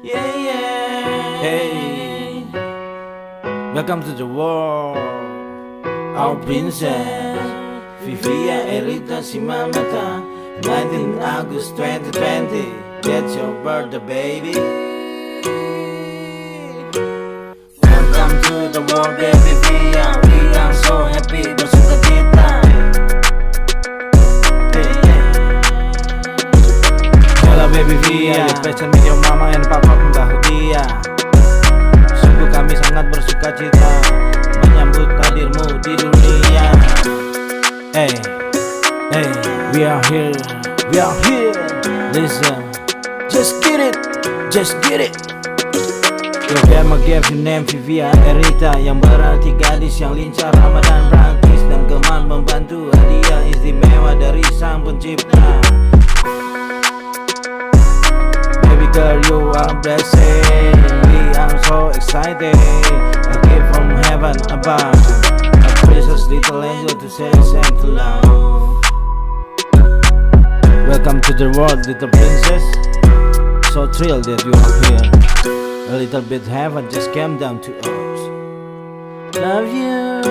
Yeah, yeah. Hey, welcome to the world. Our princess Vivia Erita Simamata, 19 August 2020. That's your birthday, baby. Welcome to the world, baby Via. We are so happy bersuka cita. Hello baby Via, your present with your mama and papa membahagia. Sungguh kami sangat bersuka cita menyambut hadirmu di dunia. Hey, hey, we are here. Listen, just get it. Your grandma gave you name Vivia Erita, yang berarti gadis yang lincah, ramah dan praktis, dan gemar membantu. Hadiah istimewa dari sang pencipta. Baby girl, you are blessed. We are so excited. A gift from heaven above, a precious little angel to say thank to love. Welcome to the world, little princess. So thrilled that you are here. A little bit heaven just came down to earth. Love you.